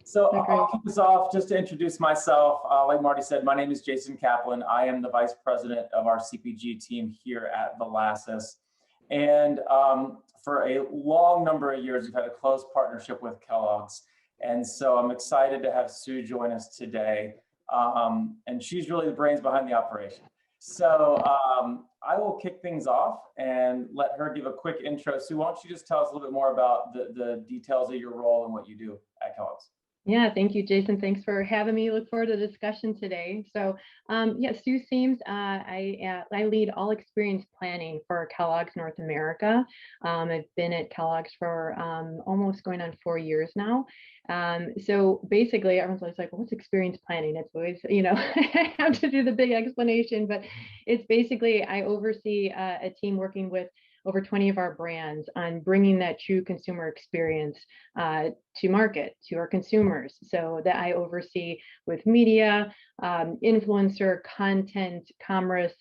So So great. I'll kick this off just to introduce myself. Like Marty said, my name is Jason Kaplan. I am the Vice President of our CPG team here at Valassis. And for a long number of years, we've had a close partnership with Kellogg's. And so I'm excited to have Sue join us today. And she's really the brains behind the operation. So I will kick things off and let her give a quick intro. Sue, why don't you just tell us a little bit more about the details of your role and what you do at Kellogg's? Yeah, thank you, Jason. Thanks for having me. Look forward to the discussion today. So, yeah, Sue Seams. I lead all experience planning for Kellogg's North America. I've been at Kellogg's for almost going on 4 years now. So basically, everyone's always like, well, "What's experience planning?" It's always, I have to do the big explanation, but it's basically I oversee a team working with over 20 of our brands on bringing that true consumer experience to market, to our consumers. So that I oversee with media, influencer, content, commerce,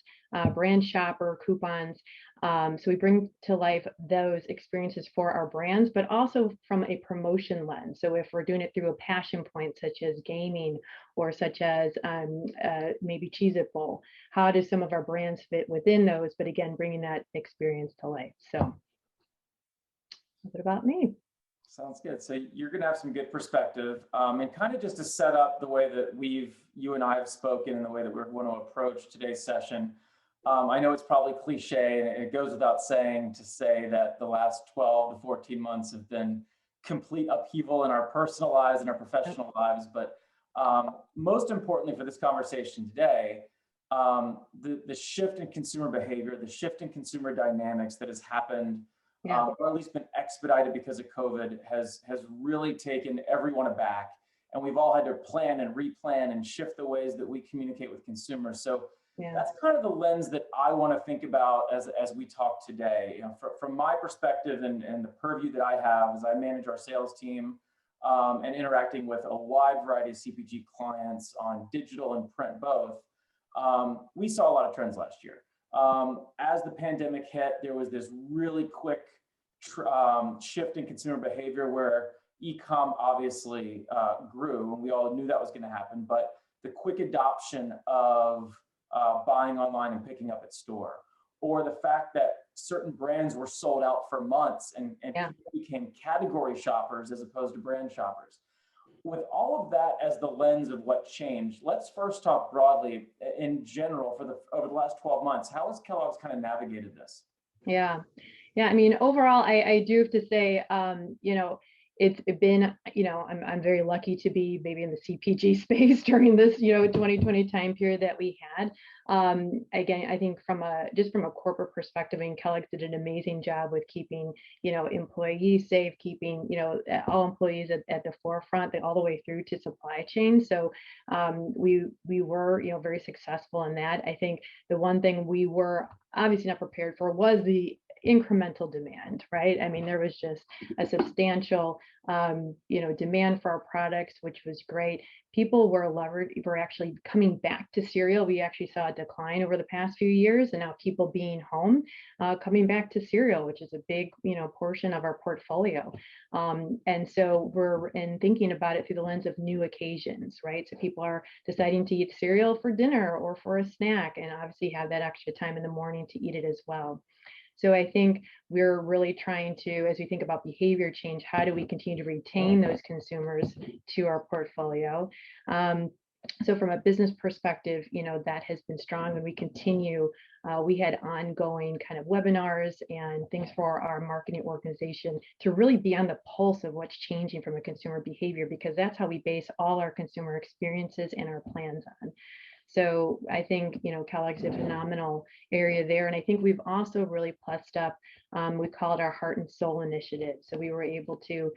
brand shopper, coupons. So we bring to life those experiences for our brands, but also from a promotion lens. So if we're doing it through a passion point, such as gaming or such as maybe Cheez-It Bowl, how do some of our brands fit within those, but again, bringing that experience to life. So a bit about me. Sounds good. So you're going to have some good perspective, and kind of just to set up the way that you and I have spoken and the way that we're going to approach today's session. I know it's probably cliche, and it goes without saying to say that the last 12 to 14 months have been complete upheaval in our personal lives and our professional lives. But most importantly for this conversation today, the shift in consumer behavior, the shift in consumer dynamics that has happened, or at least been expedited because of COVID, has really taken everyone aback. And we've all had to plan and replan and shift the ways that we communicate with consumers. So that's kind of the lens that I want to think about as we talk today. From my perspective and the purview that I have as I manage our sales team and interacting with a wide variety of CPG clients on digital and print both, we saw a lot of trends last year. As the pandemic hit, there was this really quick shift in consumer behavior where ecomm obviously grew, and we all knew that was going to happen, but the quick adoption of buying online and picking up at store, or the fact that certain brands were sold out for months and people became category shoppers as opposed to brand shoppers. With all of that as the lens of what changed, let's first talk broadly in general over the last 12 months. How has Kellogg's kind of navigated this? Yeah. I mean, overall, I do have to say, it's been, I'm very lucky to be maybe in the CPG space during this, 2020 time period that we had. Again, I think from a corporate perspective, Kellogg did an amazing job with keeping, employees safe, keeping, all employees at the forefront, all the way through to supply chain. So we were, very successful in that. I think the one thing we were obviously not prepared for was the incremental demand, right? I mean, there was just a substantial, demand for our products, which was great. People were actually coming back to cereal. We actually saw a decline over the past few years, and now people being home, coming back to cereal, which is a big, portion of our portfolio. And so we're thinking about it through the lens of new occasions, right? So people are deciding to eat cereal for dinner or for a snack, and obviously have that extra time in the morning to eat it as well. So I think we're really trying to, as we think about behavior change, how do we continue to retain those consumers to our portfolio? So from a business perspective, that has been strong, and we continue. We had ongoing kind of webinars and things for our marketing organization to really be on the pulse of what's changing from a consumer behavior, because that's how we base all our consumer experiences and our plans on. So I think, Kellogg's a phenomenal area there. And I think we've also really plussed up, we call it our Heart and Soul Initiative. So we were able to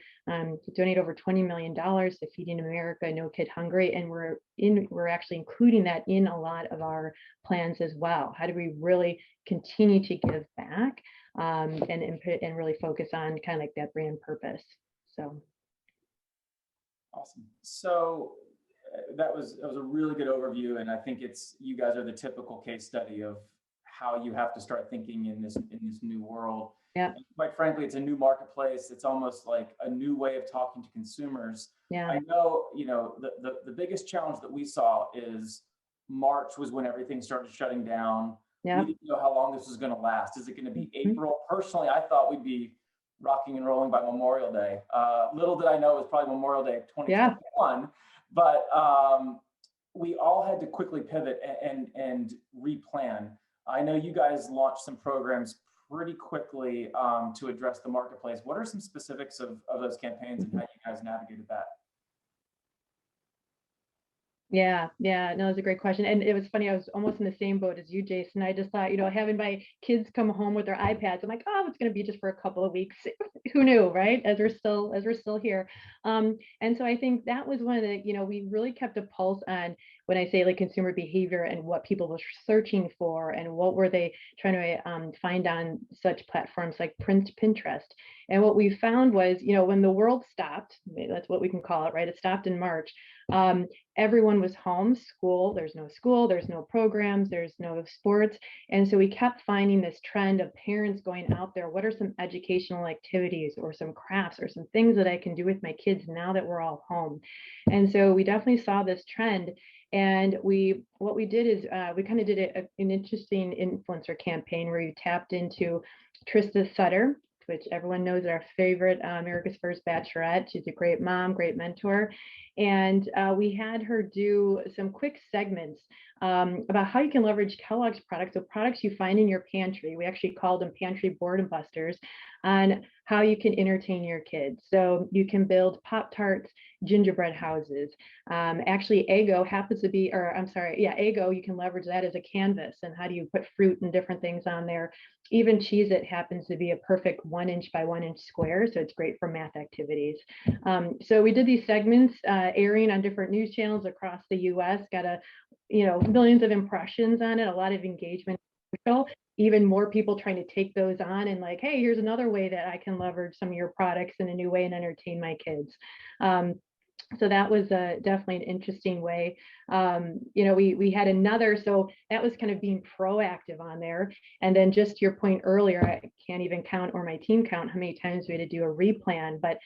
donate over $20 million to Feeding America, No Kid Hungry. And we're actually including that in a lot of our plans as well. How do we really continue to give back and really focus on kind of like that brand purpose? So. Awesome. So that was a really good overview, and I think you guys are the typical case study of how you have to start thinking in this new world. Yeah. And quite frankly, it's a new marketplace. It's almost like a new way of talking to consumers. Yeah. I know, the biggest challenge that we saw is March was when everything started shutting down. We Yeah. didn't know how long this was going to last. Is it going to be Mhm. April? Personally, I thought we'd be rocking and rolling by Memorial Day. Little did I know it was probably Memorial Day of Yeah. 2021, but we all had to quickly pivot and replan. I know you guys launched some programs pretty quickly to address the marketplace. What are some specifics of those campaigns and how you guys navigated that? Yeah, yeah, no, it's a great question. And it was funny, I was almost in the same boat as you, Jason. I just thought, having my kids come home with their iPads, I'm like, oh, it's going to be just for a couple of weeks. Who knew, right? As we're still here. And so I think that was one of the, we really kept a pulse on when I say like consumer behavior and what people were searching for and what were they trying to find on such platforms like Pinterest. And what we found was, when the world stopped, that's what we can call it, right? It stopped in March. Everyone was home, school, there's no programs, there's no sports. And so we kept finding this trend of parents going out there. What are some educational activities or some crafts or some things that I can do with my kids now that we're all home? And so we definitely saw this trend. And what we did is we kind of did an interesting influencer campaign where you tapped into Trista Sutter, which everyone knows is our favorite America's First Bachelorette. She's a great mom, great mentor. And we had her do some quick segments about how you can leverage Kellogg's products, so products you find in your pantry. We actually called them pantry boredom busters, on how you can entertain your kids. So you can build Pop-Tarts, gingerbread houses. Actually, Eggo happens to be, or I'm sorry, yeah, Eggo, you can leverage that as a canvas. And how do you put fruit and different things on there? Even Cheez-It happens to be a perfect 1 inch by 1 inch square. So it's great for math activities. So we did these segments airing on different news channels across the US, got millions of impressions on it, a lot of engagement, even more people trying to take those on and like, hey, here's another way that I can leverage some of your products in a new way and entertain my kids. So that was definitely an interesting way. We had another, so that was kind of being proactive on there. And then just to your point earlier, I can't even count, or my team count, how many times we had to do a replan, but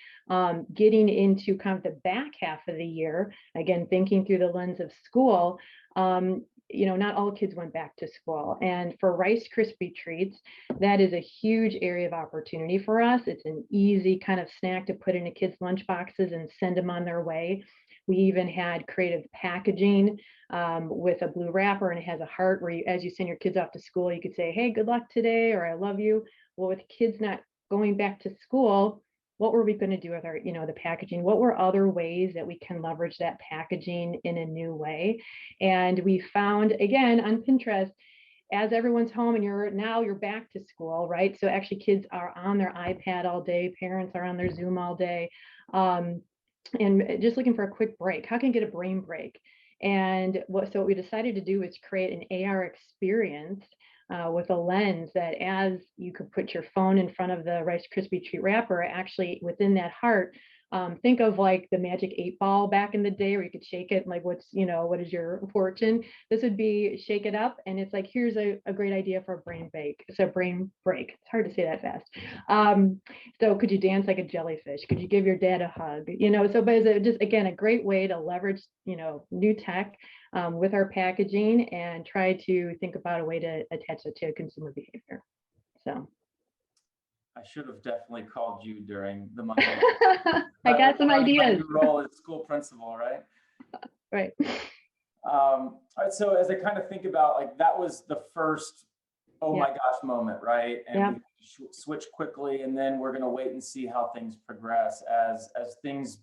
getting into kind of the back half of the year, again, thinking through the lens of school, not all kids went back to school. And for Rice Krispie treats, that is a huge area of opportunity for us. It's an easy kind of snack to put into kids' lunch boxes and send them on their way. We even had creative packaging with a blue wrapper, and it has a heart where as you send your kids off to school, you could say, hey, good luck today, or I love you. Well, with kids not going back to school, what were we going to do with our, the packaging? What were other ways that we can leverage that packaging in a new way? And we found, again, on Pinterest, as everyone's home and you're back to school, right? So actually kids are on their iPad all day, parents are on their Zoom all day, and just looking for a quick break. How can you get a brain break? And what we decided to do was create an AR experience with a lens that, as you could put your phone in front of the Rice Krispie treat wrapper, actually within that heart, think of like the magic 8-ball back in the day where you could shake it, like what is your fortune? This would be shake it up, and it's like, here's a great idea for a brain break. So brain break. It's hard to say that fast. So could you dance like a jellyfish? Could you give your dad a hug? But it's just, again, a great way to leverage, new tech with our packaging and try to think about a way to attach it to consumer behavior. So I should have definitely called you during the Monday. I got some ideas. Your role as school principal, right? Right. All right. So as I kind of think about, like, that was the first, my gosh moment, right? And we switch quickly, and then we're going to wait and see how things progress as things,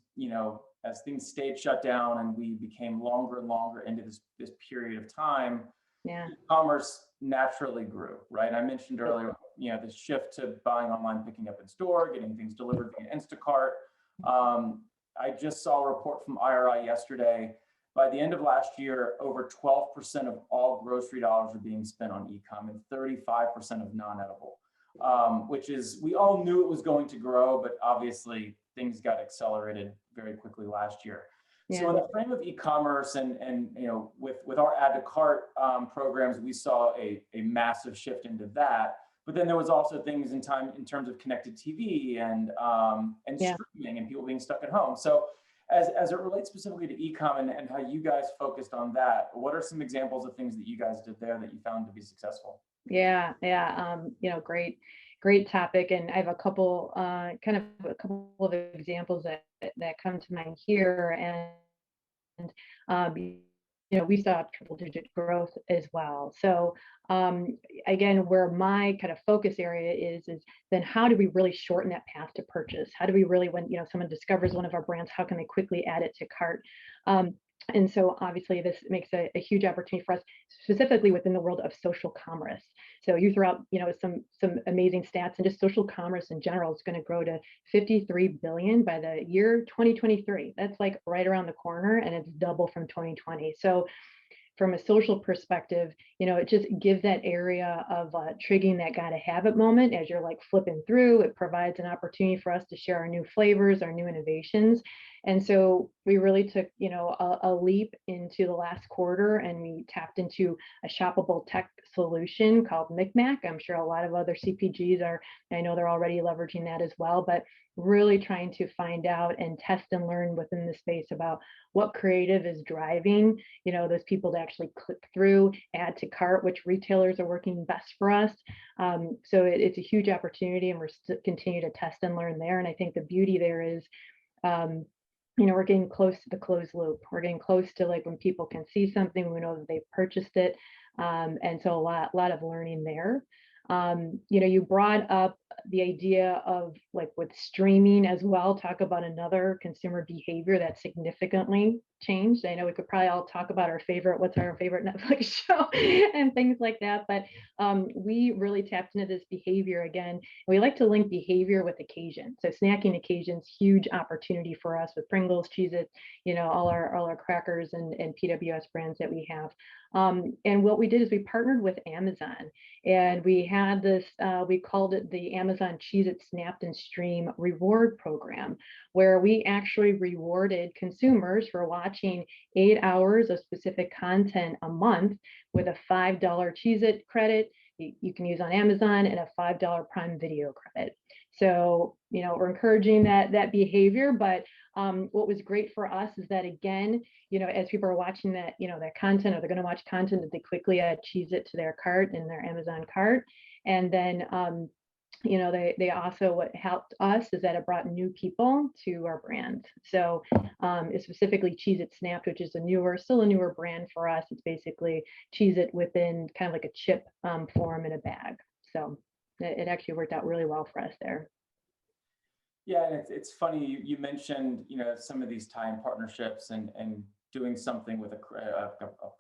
as things stayed shut down and we became longer and longer into this period of time. Yeah. E-commerce naturally grew, right? I mentioned earlier, the shift to buying online, picking up in store, getting things delivered via Instacart. I just saw a report from IRI yesterday. By the end of last year, over 12% of all grocery dollars are being spent on e-com and 35% of non-edible, which is, we all knew it was going to grow, but obviously things got accelerated very quickly last year. Yeah. So in the frame of e-commerce and with our add to cart programs, we saw a massive shift into that. But then there was also things in terms of connected TV and Yeah. streaming and people being stuck at home. So as it relates specifically to ecom and how you guys focused on that, what are some examples of things that you guys did there that you found to be successful? Yeah. Great topic. And I have a couple, kind of a couple of examples that come to mind here. And we saw triple digit growth as well. So again, where my kind of focus area is then how do we really shorten that path to purchase? How do we really, when someone discovers one of our brands, how can they quickly add it to cart? And so obviously this makes a huge opportunity for us, specifically within the world of social commerce. So you throw out, some amazing stats, and just social commerce in general is going to grow to 53 billion by the year 2023. That's like right around the corner, and it's double from 2020. So from a social perspective, it just gives that area of triggering that gotta have it moment as you're like flipping through. It provides an opportunity for us to share our new flavors, our new innovations. And so we really took, a leap into the last quarter, and we tapped into a shoppable tech solution called Micmac. I'm sure a lot of other CPGs I know they're already leveraging that as well, but really trying to find out and test and learn within the space about what creative is driving those people to actually click through, add to cart, which retailers are working best for us. So it's a huge opportunity, and we're continue to test and learn there. And I think the beauty there is, we're getting close to the closed loop. We're getting close to like when people can see something, we know that they've purchased it. And so a lot of learning there. You brought up the idea of like with streaming as well, talk about another consumer behavior that significantly changed. I know we could probably all talk about what's our favorite Netflix show and things like that, but we really tapped into this behavior again. We like to link behavior with occasion. So snacking occasions, huge opportunity for us with Pringles, Cheez-It, all our crackers and PWS brands that we have. And what we did is we partnered with Amazon, and we had this, we called it the Amazon Cheez-It Snapped and Stream reward program, where we actually rewarded consumers for watching 8 hours of specific content a month with a $5 Cheez-It credit you can use on Amazon, and a $5 Prime Video credit. So, we're encouraging that behavior, but what was great for us is that, again, as people are watching that, that content, or they're going to watch content, that they quickly add Cheez-It to their cart, in their Amazon cart. And then, they also, what helped us is that it brought new people to our brand. So it's specifically Cheez-It Snapped, which is still a newer brand for us. It's basically Cheez-It within kind of like a chip form in a bag. So it actually worked out really well for us there. Yeah, and it's funny you mentioned some of these tie-in partnerships and doing something with a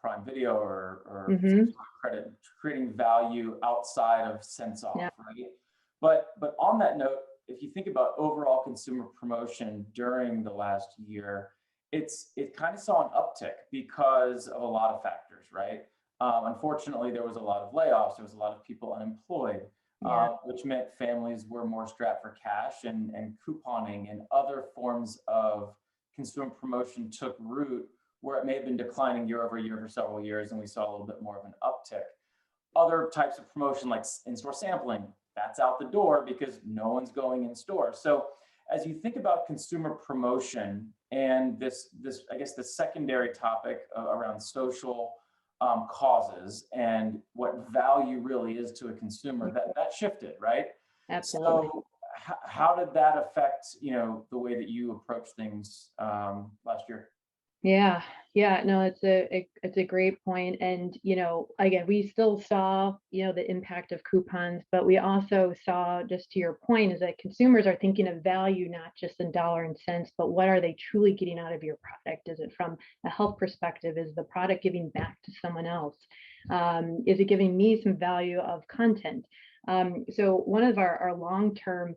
Prime Video or Mm-hmm. credit, creating value outside of cents off, Yeah. right? But on that note, if you think about overall consumer promotion during the last year, it kind of saw an uptick because of a lot of factors, right? Unfortunately, there was a lot of layoffs. There was a lot of people unemployed. Yeah. Which meant families were more strapped for cash, and couponing and other forms of consumer promotion took root where it may have been declining year over year for several years, and we saw a little bit more of an uptick. Other types of promotion like in-store sampling, that's out the door because no one's going in store. So as you think about consumer promotion and this I guess the secondary topic around social causes and what value really is to a consumer, that shifted, right? Absolutely. So how did that affect the way that you approach things last year? Yeah, no, it's a great point. And again, we still saw the impact of coupons, but we also saw, just to your point, is that consumers are thinking of value not just in dollar and cents, but what are they truly getting out of your product? Is it from a health perspective? Is the product giving back to someone else? Is it giving me some value of content? So one of our long-term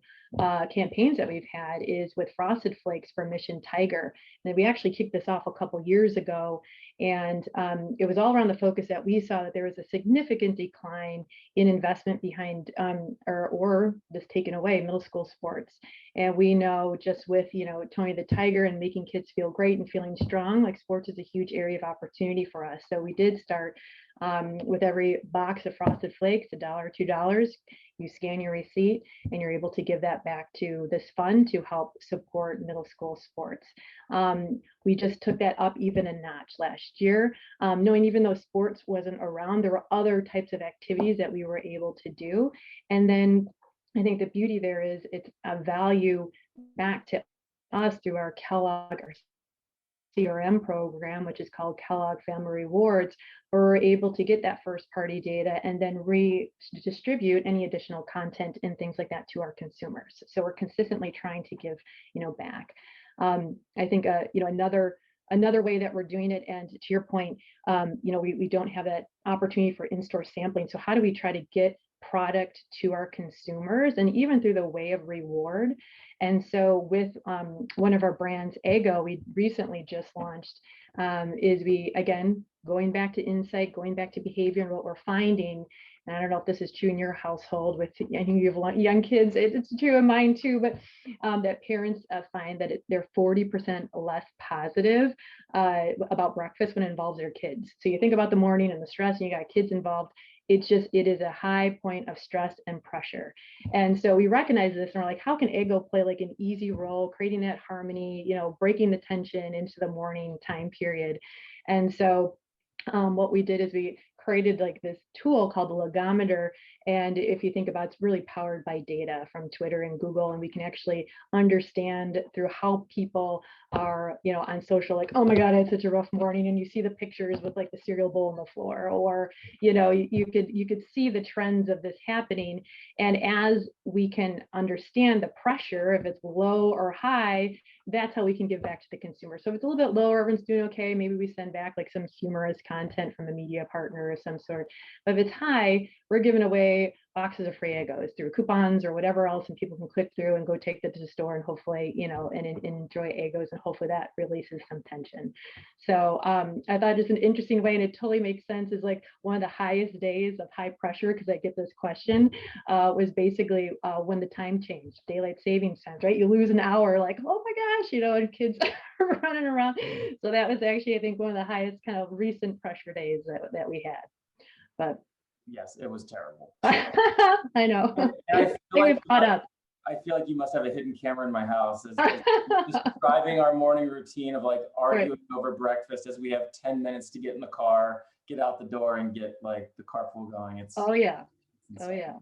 campaigns that we've had is with Frosted Flakes for Mission Tiger. And we actually kicked this off a couple years ago. And it was all around the focus that we saw that there was a significant decline in investment behind or just taken away middle school sports. And we know just with, Tony the Tiger and making kids feel great and feeling strong, like sports is a huge area of opportunity for us. So we did start With every box of Frosted Flakes, $1 or $2, you scan your receipt and you're able to give that back to this fund to help support middle school sports. We just took that up even a notch last year, knowing even though sports wasn't around, there were other types of activities that we were able to do. And then I think the beauty there is it's a value back to us through our Kellogg, our CRM program, which is called Kellogg Family Rewards, where we're able to get that first party data and then redistribute any additional content and things like that to our consumers. So we're consistently trying to give, back. I think, another way that we're doing it, and to your point, we don't have that opportunity for in-store sampling. So how do we try to get product to our consumers, and even through the way of reward? And so with one of our brands, Eggo, we recently just launched, is we, again, going back to insight, going back to behavior, and what we're finding, and I don't know if this is true in your household with, I think you have young kids, it's true in mine too, but that parents find that they're 40% less positive about breakfast when it involves their kids. So you think about the morning and the stress, and you got kids involved, it is a high point of stress and pressure. And so we recognize this and we're like, how can Eggo play like an easy role, creating that harmony, breaking the tension into the morning time period. And so what we did is we created like this tool called the Logometer. And if you think about it, it's really powered by data from Twitter and Google. And we can actually understand through how people are, on social, like, oh my God, I had such a rough morning. And you see the pictures with like the cereal bowl on the floor, or, you could see the trends of this happening. And as we can understand the pressure, if it's low or high, that's how we can give back to the consumer. So if it's a little bit lower, everyone's doing okay, maybe we send back like some humorous content from a media partner of some sort. But if it's high, we're giving away boxes of free Eggos through coupons or whatever else, and people can click through and go take that to the store and hopefully, and enjoy Eggos, and hopefully that releases some tension. So I thought it's an interesting way, and it totally makes sense, is like one of the highest days of high pressure, because I get this question, was basically when the time changed, daylight savings times, right? You lose an hour, like, oh my gosh, and kids are running around. So that was actually, I think, one of the highest kind of recent pressure days that we had. But yes, it was terrible. I know. I think caught up. I feel like you must have a hidden camera in my house, as describing our morning routine of like arguing over breakfast as we have 10 minutes to get in the car, get out the door, and get like the carpool going. Oh yeah. Oh yeah.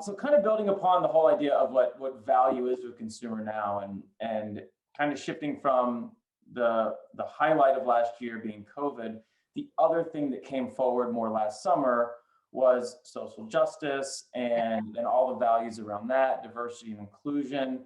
So kind of building upon the whole idea of what value is to a consumer now, and kind of shifting from the highlight of last year being COVID, the other thing that came forward more last summer was social justice and all the values around that, diversity and inclusion.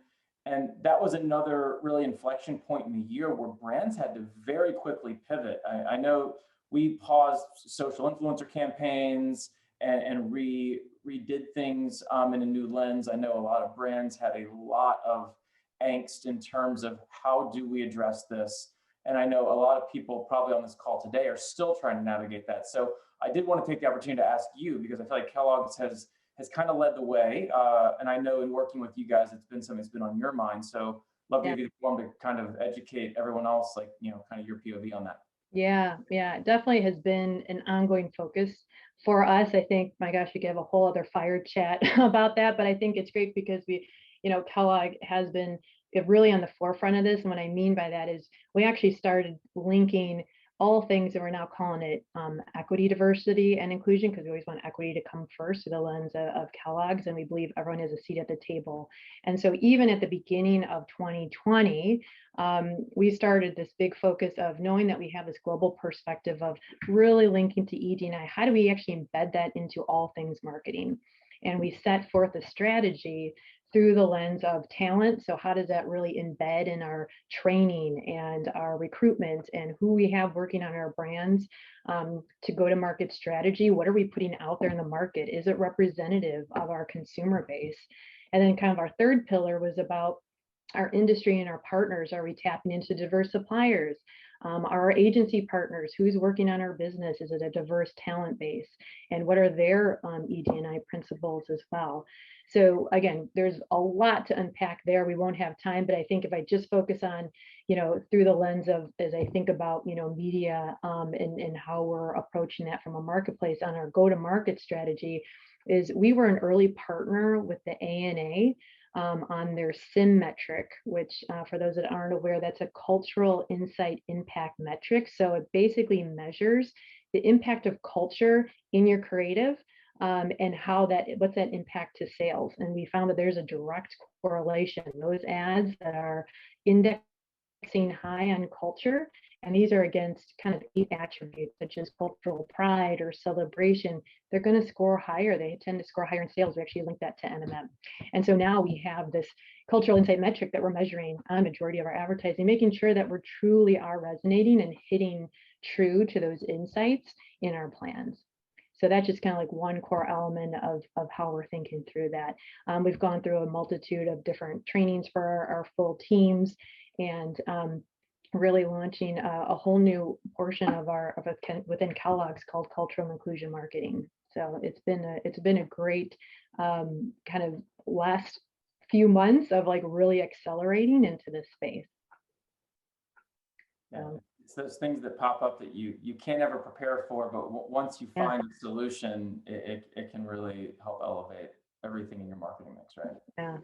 And that was another really inflection point in the year where brands had to very quickly pivot. I know we paused social influencer campaigns and redid things in a new lens. I know a lot of brands had a lot of angst in terms of how do we address this. And I know a lot of people probably on this call today are still trying to navigate that. So I did want to take the opportunity to ask you, because I feel like Kellogg's has kind of led the way. And I know in working with you guys, it's been something that's been on your mind. So love to give you the forum to kind of educate everyone else, like, kind of your POV on that. Yeah, it definitely has been an ongoing focus for us. I think, my gosh, we could have a whole other fire chat about that, but I think it's great because Kellogg has been really on the forefront of this. And what I mean by that is we actually started linking all things, and we're now calling it equity, diversity, and inclusion, because we always want equity to come first through the lens of Kellogg's, and we believe everyone has a seat at the table. And so even at the beginning of 2020, we started this big focus of knowing that we have this global perspective of really linking to ED&I. How do we actually embed that into all things marketing? And we set forth a strategy through the lens of talent. So how does that really embed in our training and our recruitment, and who we have working on our brands, to go to market strategy? What are we putting out there in the market? Is it representative of our consumer base? And then kind of our third pillar was about our industry and our partners? Are we tapping into diverse suppliers? Our agency partners, who's working on our business? Is it a diverse talent base? And what are their ED&I principles as well? So again, there's a lot to unpack there. We won't have time, but I think if I just focus on, through the lens of, as I think about, media and how we're approaching that from a marketplace on our go-to-market strategy, is we were an early partner with the ANA on their SIM metric, which for those that aren't aware, that's a cultural insight impact metric. So it basically measures the impact of culture in your creative and what's that impact to sales. And we found that there's a direct correlation. Those ads that are indexing high on culture, and these are against kind of 8 attributes such as cultural pride or celebration, they're going to score higher. They tend to score higher in sales. We actually link that to NMM. And so now we have this cultural insight metric that we're measuring on a majority of our advertising, making sure that we're truly are resonating and hitting true to those insights in our plans. So that's just kind of like one core element of how we're thinking through that. We've gone through a multitude of different trainings for our full teams, and really launching a whole new portion of within Kellogg's called cultural inclusion marketing. So it's been a great kind of last few months of like really accelerating into this space. Yeah. It's those things that pop up that you can't ever prepare for, but once you find a solution, it can really help elevate everything in your marketing mix, right?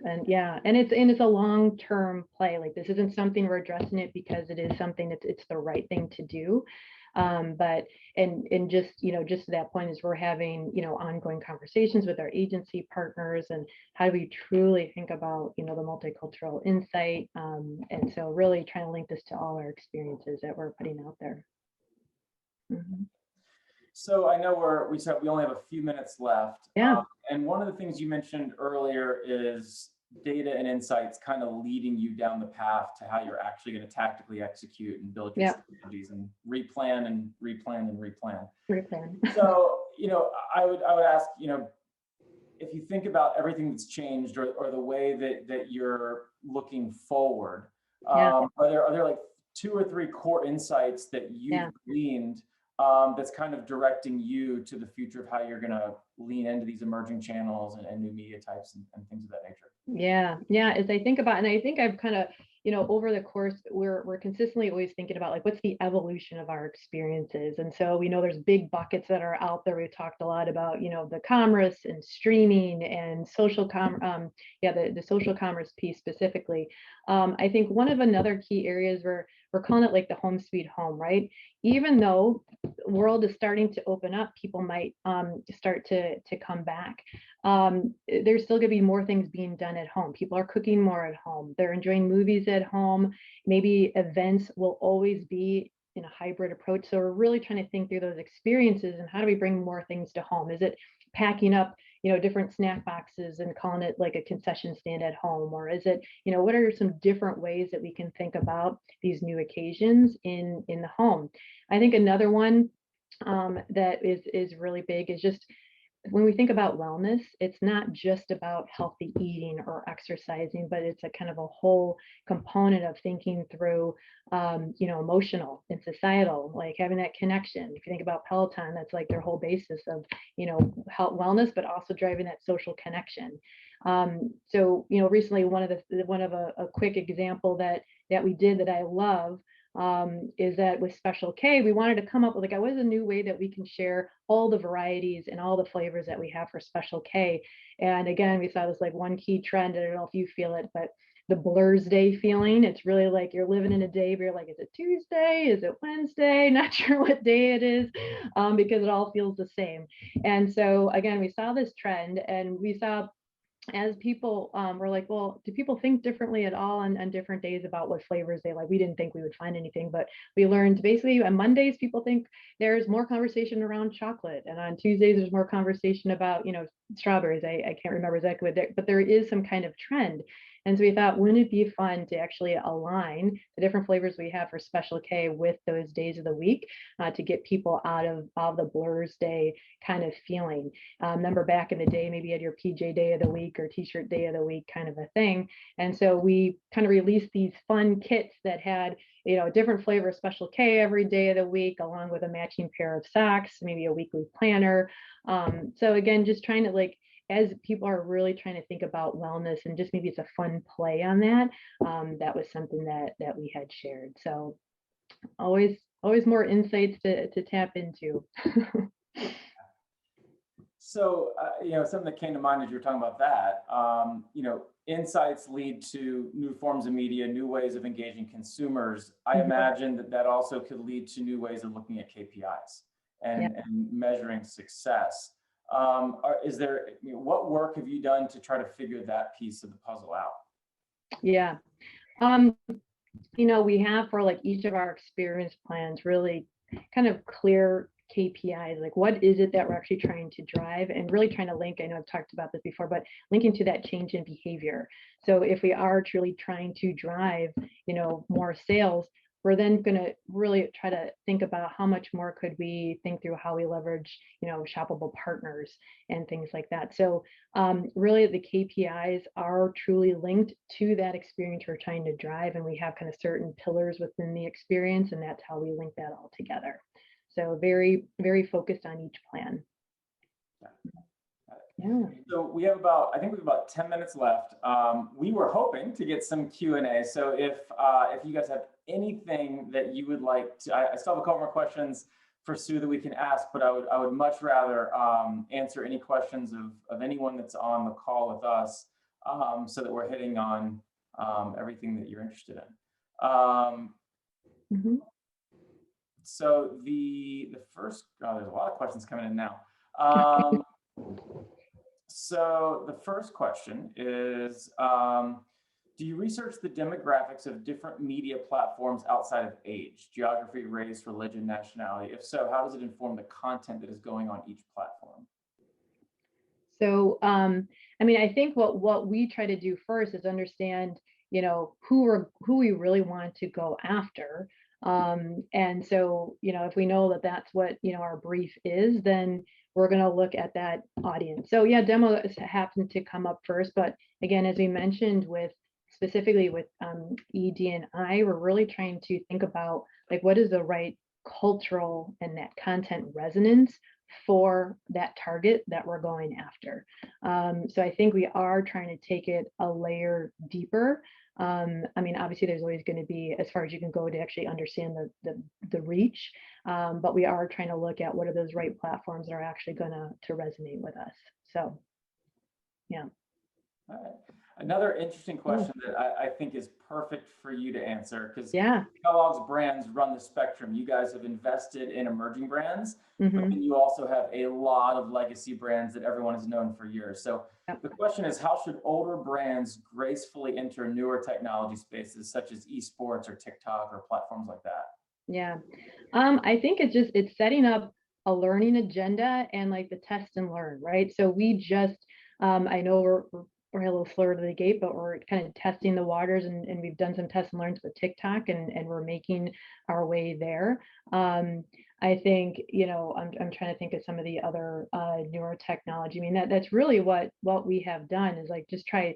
And it's a long-term play. Like, this isn't something we're addressing it because it is something it's the right thing to do. But just to that point is we're having ongoing conversations with our agency partners, and how do we truly think about the multicultural insight, and so really trying to link this to all our experiences that we're putting out there. Mm-hmm. So I know we said we only have a few minutes left. Yeah. And one of the things you mentioned earlier is data and insights kind of leading you down the path to how you're actually going to tactically execute and build your strategies and replan and replan and replan. So, I would ask, if you think about everything that's changed or the way that you're looking forward, are there like 2 or 3 core insights that you've gleaned that's kind of directing you to the future of how you're going to lean into these emerging channels and new media types and things of that nature? Yeah. As I think about, and I think I've kind of, over the course, we're consistently always thinking about like, what's the evolution of our experiences? And so we know there's big buckets that are out there. We've talked a lot about, the commerce and streaming and social the social commerce piece specifically. I think one of another key areas we're calling it like the home sweet home, right? Even though the world is starting to open up, people might start to come back. There's still going to be more things being done at home. People are cooking more at home. They're enjoying movies at home. Maybe events will always be in a hybrid approach. So we're really trying to think through those experiences and how do we bring more things to home? Is it packing up, different snack boxes and calling it like a concession stand at home? Or is it, what are some different ways that we can think about these new occasions in the home? I think another one that is really big is just, when we think about wellness, it's not just about healthy eating or exercising, but it's a kind of a whole component of thinking through, emotional and societal, like having that connection. If you think about Peloton, that's like their whole basis of, health, wellness, but also driving that social connection. So, recently, one of a quick example that we did that I love is that with Special K, we wanted to come up with like, what is a new way that we can share all the varieties and all the flavors that we have for Special K? And again, we saw this like one key trend. I don't know if you feel it, but the Blur's Day feeling. It's really like you're living in a day where you're like, is it Tuesday? Is it Wednesday? Not sure what day it is, because it all feels the same. And so again, we saw this trend, and we saw, as people were like, well, do people think differently at all on different days about what flavors they like? We didn't think we would find anything, but we learned basically on Mondays, people think there's more conversation around chocolate. And on Tuesdays, there's more conversation about, strawberries. I can't remember exactly what, but there is some kind of trend. And so we thought, wouldn't it be fun to actually align the different flavors we have for Special K with those days of the week to get people out of the Blurs Day kind of feeling. Remember back in the day, maybe you had your PJ day of the week or T-shirt day of the week kind of a thing. And so we kind of released these fun kits that had, you know, a different flavor of Special K every day of the week, along with a matching pair of socks, maybe a weekly planner. So again, just trying to, like, as people are really trying to think about wellness and just maybe it's a fun play on that, that was something that we had shared. So always more insights to tap into. So, you know, something that came to mind as you were talking about that, you know, insights lead to new forms of media, new ways of engaging consumers. I imagine that also could lead to new ways of looking at KPIs and measuring success. Is there, you know, what work have you done to try to figure that piece of the puzzle out? Yeah. You know, we have for like each of our experience plans really kind of clear KPIs, like what is it that we're actually trying to drive, and really trying to link, I know I've talked about this before, but linking to that change in behavior. So if we are truly trying to drive, you know, more sales, we're then going to really try to think about how much more could we think through how we leverage, you know, shoppable partners and things like that. So really the KPIs are truly linked to that experience we're trying to drive, and we have kind of certain pillars within the experience, and that's how we link that all together. So very, very focused on each plan. Yeah. So we have about, I think we have about 10 minutes left. We were hoping to get some Q&A. So if you guys have anything that you would like to, I still have a couple more questions for Sue that we can ask, but I would much rather answer any questions of anyone that's on the call with us, so that we're hitting on everything that you're interested in. So the first, there's a lot of questions coming in now. So the first question is, do you research the demographics of different media platforms outside of age, geography, race, religion, nationality? If so, how does it inform the content that is going on each platform? So, I mean, I think what we try to do first is understand, you know, who we really want to go after. And so, you know, if we know that that's what, you know, our brief is, then we're going to look at that audience. So yeah, demos happen to come up first, but again, as we mentioned specifically with ED&I, we're really trying to think about like what is the right cultural and that content resonance for that target that we're going after. So I think we are trying to take it a layer deeper. I mean, obviously there's always going to be as far as you can go to actually understand the reach, but we are trying to look at what are those right platforms that are actually going to resonate with us. So, yeah. All right. Another interesting question that I think is perfect for you to answer, because Kellogg's brands run the spectrum. You guys have invested in emerging brands, but then you also have a lot of legacy brands that everyone has known for years. So the question is, how should older brands gracefully enter newer technology spaces such as esports or TikTok or platforms like that? Yeah, I think it's setting up a learning agenda and like the test and learn, right? So we just, I know we're a little slower to the gate, but we're kind of testing the waters, and we've done some tests and learns with TikTok, and we're making our way there. I think, you know, I'm trying to think of some of the other newer technology. I mean, that's really what we have done is like just try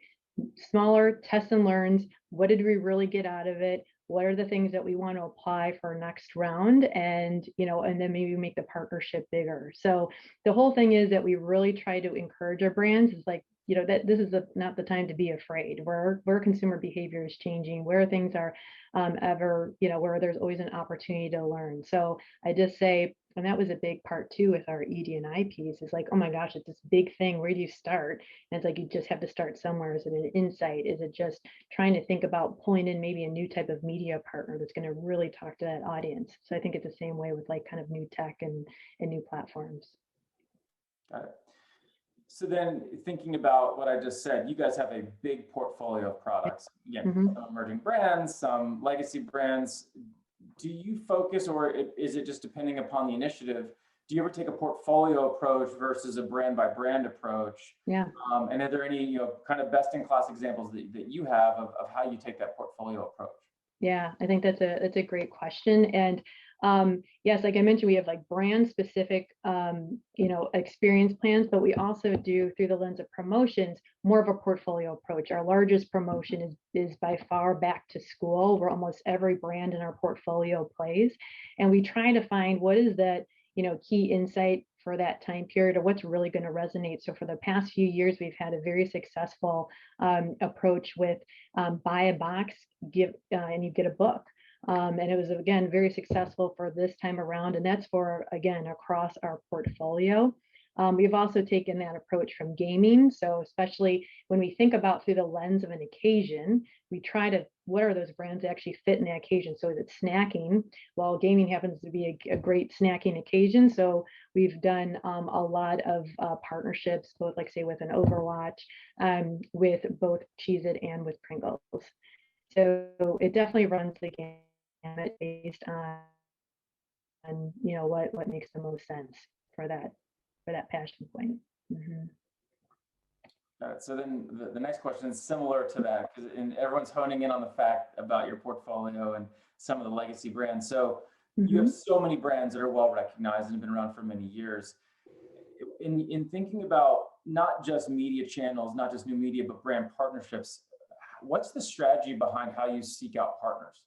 smaller tests and learns. What did we really get out of it? What are the things that we want to apply for next round? And, you know, and then maybe make the partnership bigger. So the whole thing is that we really try to encourage our brands is like, you know, that this is not the time to be afraid, where consumer behavior is changing, where things are ever, you know, where there's always an opportunity to learn. So I just say, and that was a big part too with our ED&I piece, is like, oh my gosh, it's this big thing. Where do you start? And it's like, you just have to start somewhere. Is it an insight? Is it just trying to think about pulling in maybe a new type of media partner that's going to really talk to that audience? So I think it's the same way with like kind of new tech and new platforms. Got it. So then thinking about what I just said, you guys have a big portfolio of products. Again, some emerging brands, some legacy brands. Do you focus, or is it just depending upon the initiative, do you ever take a portfolio approach versus a brand by brand approach? Yeah. And are there any, kind of best in class examples that you have of how you take that portfolio approach? Yeah, I think that's a great question. And yes, like I mentioned, we have like brand specific experience plans, but we also do through the lens of promotions, more of a portfolio approach. Our largest promotion is by far back to school, where almost every brand in our portfolio plays. And we try to find what is that, key insight for that time period, or what's really going to resonate. So for the past few years, we've had a very successful approach with buy a box, give and you get a book. And it was, again, very successful for this time around. And that's for, again, across our portfolio. We've also taken that approach from gaming. So especially when we think about through the lens of an occasion, we try to, what are those brands that actually fit in the occasion? So is it snacking? Well, gaming happens to be a great snacking occasion. So we've done a lot of partnerships, both like say with an Overwatch, with both Cheez-It and with Pringles. So it definitely runs the gamut based on what makes the most sense for that passion point. Mm-hmm. So then the next question is similar to that, because everyone's honing in on the fact about your portfolio and some of the legacy brands. So you have so many brands that are well recognized and have been around for many years. In thinking about not just media channels, not just new media, but brand partnerships, what's the strategy behind how you seek out partners?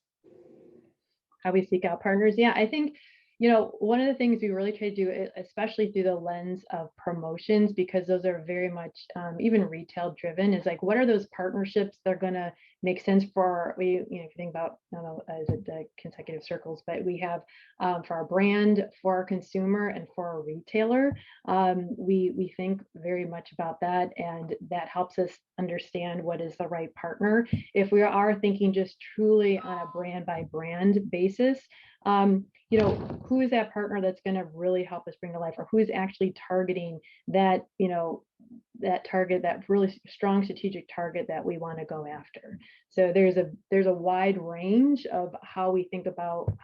How we seek out partners? Yeah, I think one of the things we really try to do, especially through the lens of promotions, because those are very much even retail driven, is like, what are those partnerships that are going to make sense for if you think about, I don't know, is it the consecutive circles, but we have for our brand, for our consumer, and for our retailer. We think very much about that, and that helps us understand what is the right partner. If we are thinking just truly on a brand by brand basis, who is that partner that's going to really help us bring to life, or who is actually targeting that, that target, that really strong strategic target that we want to go after. So there's a wide range of how we think about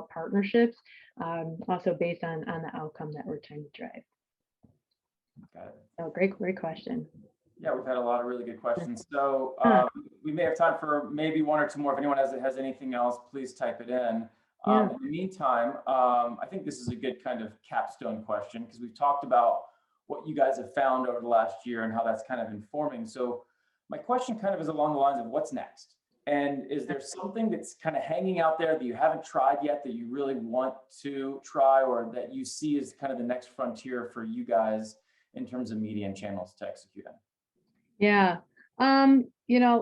partnerships, also based on the outcome that we're trying to drive. Got it. So great question. Yeah, we've had a lot of really good questions. So we may have time for maybe one or two more. If anyone has anything else, please type it in. In the meantime, I think this is a good kind of capstone question, because we've talked about what you guys have found over the last year and how that's kind of informing. So my question kind of is along the lines of what's next? And is there something that's kind of hanging out there that you haven't tried yet that you really want to try, or that you see as kind of the next frontier for you guys in terms of media and channels to execute on? Yeah.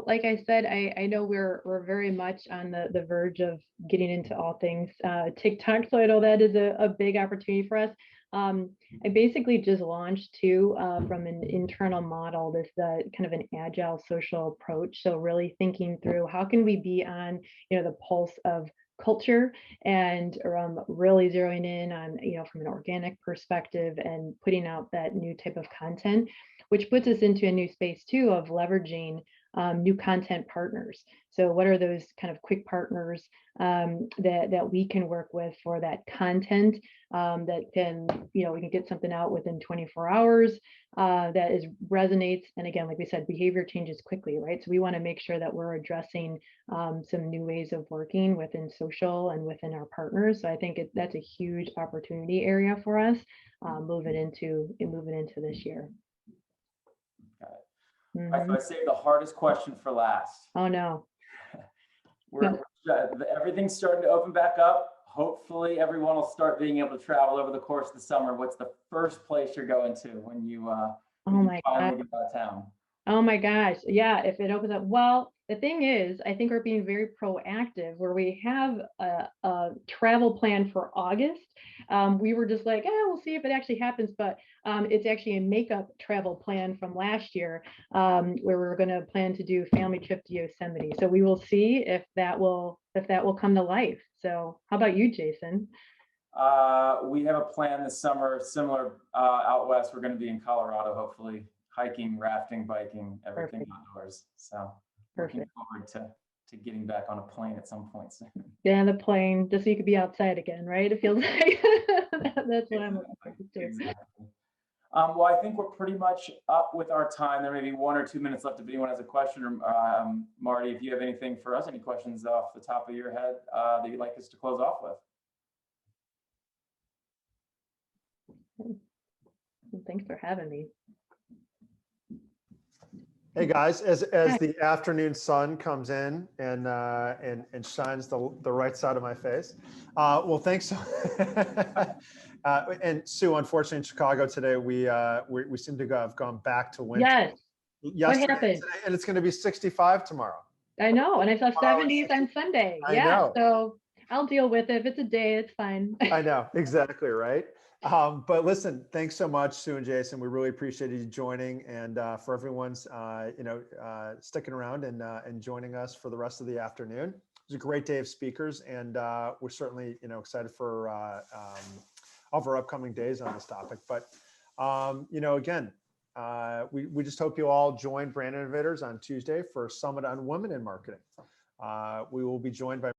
Like I said, I know we're very much on the verge of getting into all things TikTok. So I know that is a big opportunity for us. I basically just launched from an internal model, this kind of an agile social approach. So really thinking through how can we be on, the pulse of culture, and really zeroing in on, from an organic perspective and putting out that new type of content, which puts us into a new space too of leveraging new content partners. So what are those kind of quick partners that we can work with for that content that can, we can get something out within 24 hours that resonates. And again, like we said, behavior changes quickly, right? So we want to make sure that we're addressing some new ways of working within social and within our partners. So I think that's a huge opportunity area for us moving into this year. Got it. I saved the hardest question for last. Oh no. Everything's starting to open back up. Hopefully everyone will start being able to travel over the course of the summer. What's the first place you're going to when you finally get out of town? Oh my gosh. Yeah, if it opens up. Well, the thing is, I think we're being very proactive where we have a travel plan for August. We were just like, we'll see if it actually happens, but it's actually a makeup travel plan from last year where we're going to plan to do a family trip to Yosemite. So we will see if that will come to life. So how about you, Jason? We have a plan this summer, similar out west. We're going to be in Colorado, hopefully hiking, rafting, biking, everything outdoors. So looking forward getting back on a plane at some point soon. Yeah, the plane, just so you could be outside again, right? It feels like that's what I'm looking forward to. Exactly. Well, I think we're pretty much up with our time. There may be 1 or 2 minutes left if anyone has a question. Or Marty, if you have anything for us, any questions off the top of your head that you'd like us to close off with? Well, thanks for having me. Hey guys, as the afternoon sun comes in and shines the right side of my face. Well, thanks. And Sue, unfortunately, in Chicago today, we seem to have gone back to winter. Yes. Yesterday What happened? and today, and it's going to be 65 tomorrow. I know, and I saw Tomorrow is 70s on Sunday. I Yeah, know. so I'll deal with it. If it's a day, it's fine. I know, exactly right. But listen, thanks so much, Sue and Jason. We really appreciated you joining, and for everyone's sticking around and joining us for the rest of the afternoon. It was a great day of speakers, and we're certainly excited for all of our upcoming days on this topic. But again, we just hope you all join Brand Innovators on Tuesday for a Summit on Women in Marketing. We will be joined by